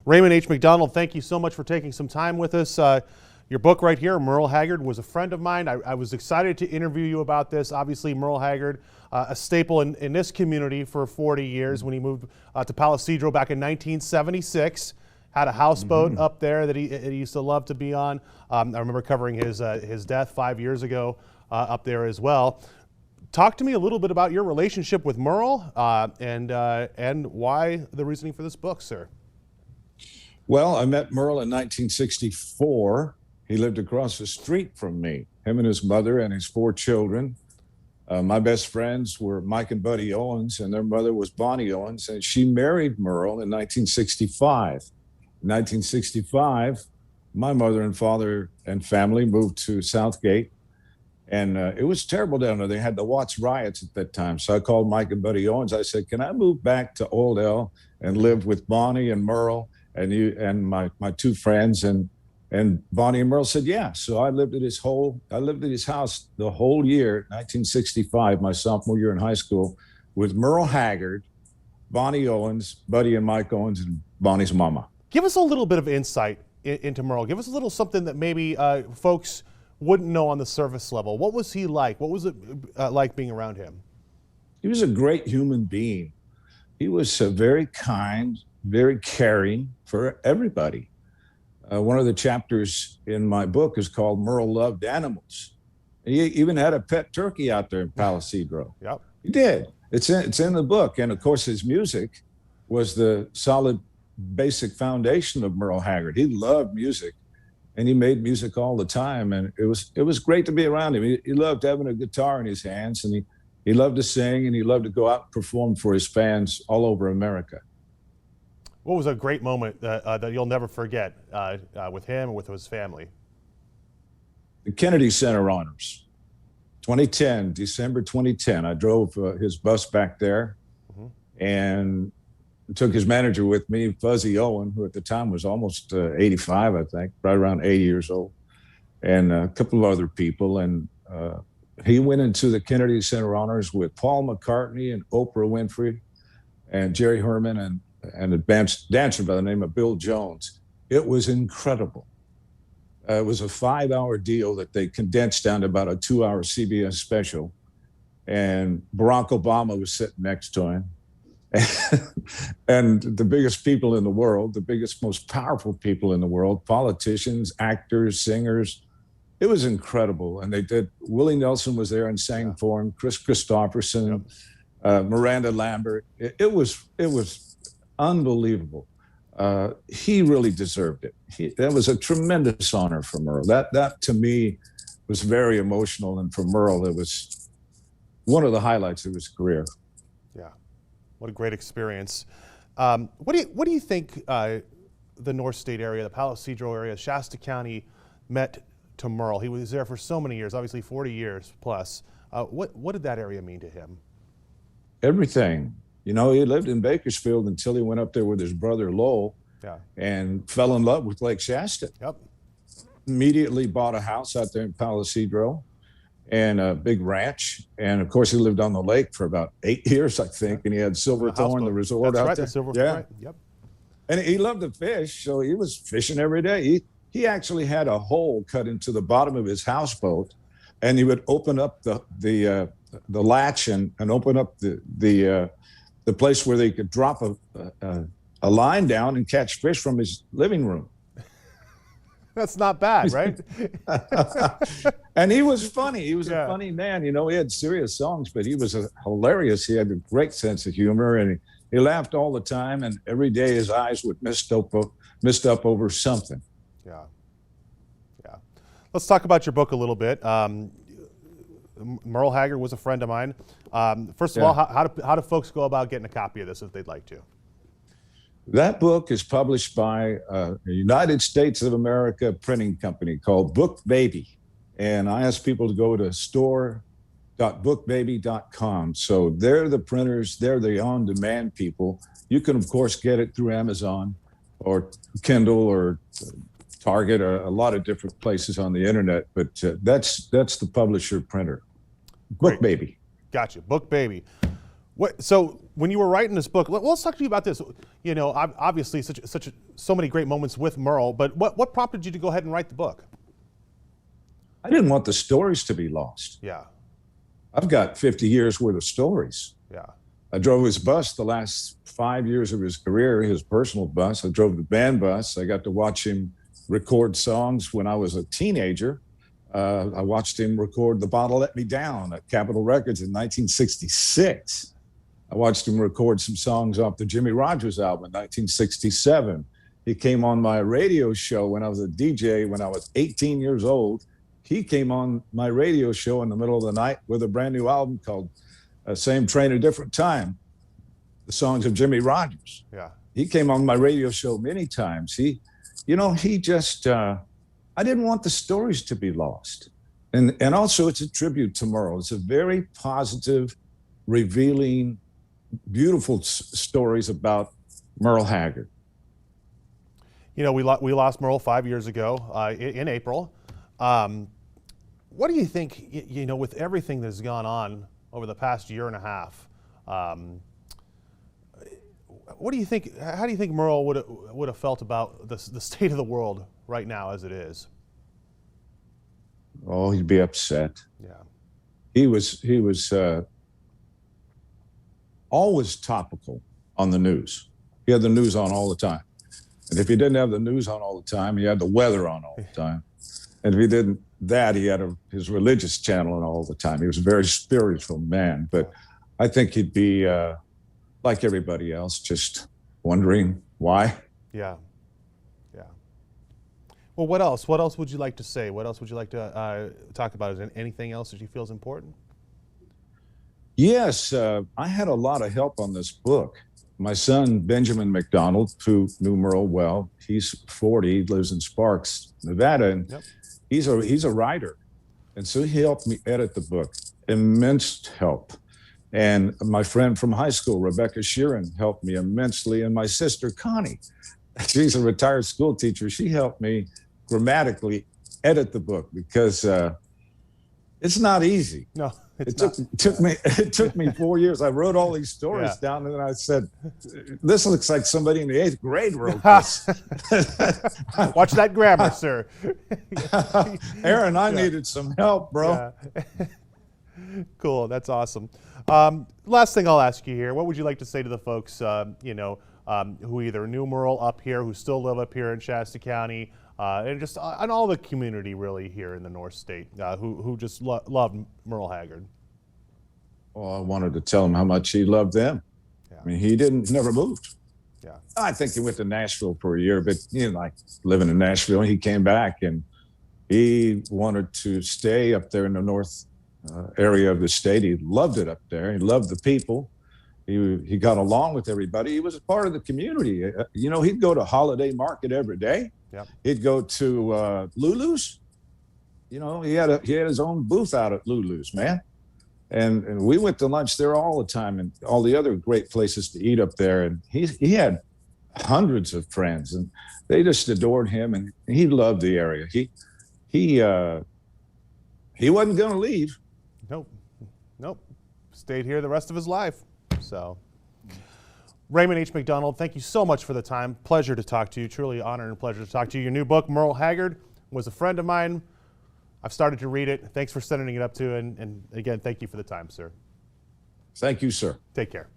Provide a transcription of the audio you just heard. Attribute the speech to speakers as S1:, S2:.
S1: Raymond H. McDonald, thank you so much for taking some time with us. Your book right here, Merle Haggard, was a friend of mine. I was excited to interview you about this. Obviously, Merle Haggard, a staple in this community for 40 years when he moved to Palestido back in 1976. Had a houseboat up there that he used to love to be on. I remember covering his death 5 years ago up there as well. Talk to me a little bit about your relationship with Merle and why the reasoning for this book, sir.
S2: Well, I met Merle in 1964. He lived across the street from me, him and his mother and his 4 children. My best friends were Mike and Buddy Owens, and their mother was Bonnie Owens, and she married Merle in 1965. In 1965, my mother and father and family moved to Southgate, and it was terrible down there. They had the Watts riots at that time, so I called Mike and Buddy Owens. I said, can I move back to Old L and live with Bonnie and Merle and you and my 2 friends? And Bonnie and Merle said, yeah. So I lived at his house the whole year, 1965, my sophomore year in high school, with Merle Haggard, Bonnie Owens, Buddy and Mike Owens, and Bonnie's mama.
S1: Give us a little bit of insight into Merle. Give us a little something that maybe folks wouldn't know on the surface level. What was he like? What was it like being around him?
S2: He was a great human being. He was very kind, very caring for everybody. One of the chapters in my book is called Merle Loved Animals. He even had a pet turkey out there in Palestido.
S1: Yep.
S2: He did. It's in the book. And of course, his music was the solid basic foundation of Merle Haggard. He loved music, and he made music all the time. And it was great to be around him. He loved having a guitar in his hands, and he loved to sing, and he loved to go out and perform for his fans all over America.
S1: What was a great moment that you'll never forget with him and with his family?
S2: The Kennedy Center honors, 2010, December 2010. I drove his bus back there and took his manager with me, Fuzzy Owen, who at the time was almost 85, I think, right around 80 years old, and a couple of other people. And he went into the Kennedy Center honors with Paul McCartney and Oprah Winfrey and Jerry Herman and a dancer by the name of Bill Jones. It was incredible. It was a 5-hour deal that they condensed down to about a 2-hour CBS special. And Barack Obama was sitting next to him. And the biggest people in the world, the biggest, most powerful people in the world, politicians, actors, singers. It was incredible. And they did, Willie Nelson was there and sang for him, Chris Christopherson, Miranda Lambert. It was unbelievable. He really deserved it. That was a tremendous honor for Merle. That to me was very emotional, and for Merle, it was one of the highlights of his career.
S1: Yeah, what a great experience. What do you think the North State area, the Palestido area, Shasta County meant to Merle? He was there for so many years, obviously 40 years plus. What did that area mean to him?
S2: Everything. You know, he lived in Bakersfield until he went up there with his brother Lowell and fell in love with Lake Shasta.
S1: Yep.
S2: Immediately bought a house out there in Palestido and a big ranch. And of course, he lived on the lake for about 8 years, I think. And he had Silverthorne, the resort out there.
S1: The Silverthorne, right. Yep.
S2: And he loved to fish, so he was fishing every day. He actually had a hole cut into the bottom of his houseboat, and he would open up the latch and open up the place where they could drop a line down and catch fish from his living room.
S1: That's not bad, right?
S2: And he was funny. He was a funny man. You know, he had serious songs, but he was hilarious. He had a great sense of humor, and he laughed all the time. And every day his eyes would mist up over something.
S1: Yeah. Let's talk about your book a little bit. Merle Haggard was a friend of mine. First of all, how do folks go about getting a copy of this if they'd like to?
S2: That book is published by a United States of America printing company called Book Baby. And I ask people to go to store.bookbaby.com. So they're the printers, they're the on-demand people. You can, of course, get it through Amazon or Kindle or Target or a lot of different places on the internet. But that's the publisher printer. Book Baby.
S1: Gotcha. Book Baby. So when you were writing this book, let's talk to you about this. You know, obviously so many great moments with Merle, but what prompted you to go ahead and write the book?
S2: I didn't want the stories to be lost.
S1: Yeah.
S2: I've got 50 years worth of stories.
S1: Yeah.
S2: I drove his bus the last 5 years of his career, his personal bus. I drove the band bus. I got to watch him record songs when I was a teenager. I watched him record The Bottle Let Me Down at Capitol Records in 1966. I watched him record some songs off the Jimmy Rogers album in 1967. He came on my radio show when I was a DJ when I was 18 years old. He came on my radio show in the middle of the night with a brand new album called Same Train, a Different Time, the songs of Jimmy Rogers.
S1: Yeah.
S2: He came on my radio show many times. He just, I didn't want the stories to be lost. And also it's a tribute to Merle. It's a very positive, revealing, beautiful stories about Merle Haggard.
S1: You know, we lost Merle 5 years ago in April. What do you think, you know, with everything that's gone on over the past year and a half, what do you think, how do you think Merle would have felt about the state of the world right now as it is?
S2: Oh, he'd be upset.
S1: Yeah.
S2: He was always topical on the news. He had the news on all the time. And if he didn't have the news on all the time, he had the weather on all the time. And if he didn't that, he had his religious channel on all the time. He was a very spiritual man. But I think he'd be like everybody else, just wondering why.
S1: Yeah. Yeah. Well, what else? What else would you like to say? What else would you like to talk about? Is there anything else that you feel is important?
S2: Yes, I had a lot of help on this book. My son, Benjamin McDonald, who knew Merle well, he's 40, lives in Sparks, Nevada, and
S1: Yep.
S2: he's a writer. And so he helped me edit the book, immense help. And my friend from high school, Rebecca Sheeran, helped me immensely. And my sister, Connie, she's a retired school teacher. She helped me grammatically edit the book because it's not easy.
S1: No.
S2: It took me 4 years. I wrote all these stories down, and then I said, "This looks like somebody in the 8th grade wrote this."
S1: Watch that grammar, sir.
S2: Aaron, I needed some help, bro.
S1: Yeah. Cool. That's awesome. Last thing I'll ask you here: what would you like to say to the folks, who either knew Merle up here, who still live up here in Shasta County, and just on all the community really here in the North State, who just loved Merle Haggard?
S2: Well, I wanted to tell him how much he loved them. Yeah. I mean, he never moved.
S1: Yeah.
S2: I think he went to Nashville for a year, but like living in Nashville, he came back and he wanted to stay up there in the north area of the state. He loved it up there. He loved the people. He got along with everybody. He was a part of the community. He'd go to Holiday Market every day.
S1: Yep.
S2: He'd go to Lulu's. He had his own booth out at Lulu's, man. And we went to lunch there all the time, and all the other great places to eat up there. And he had hundreds of friends, and they just adored him, and he loved the area. He wasn't going to leave.
S1: Nope. Stayed here the rest of his life. So, Raymond H. McDonald, thank you so much for the time. Pleasure to talk to you. Truly honor and pleasure to talk to you. Your new book, Merle Haggard, was a friend of mine. I've started to read it. Thanks for sending it up to, and again, thank you for the time, sir.
S2: Thank you, sir.
S1: Take care.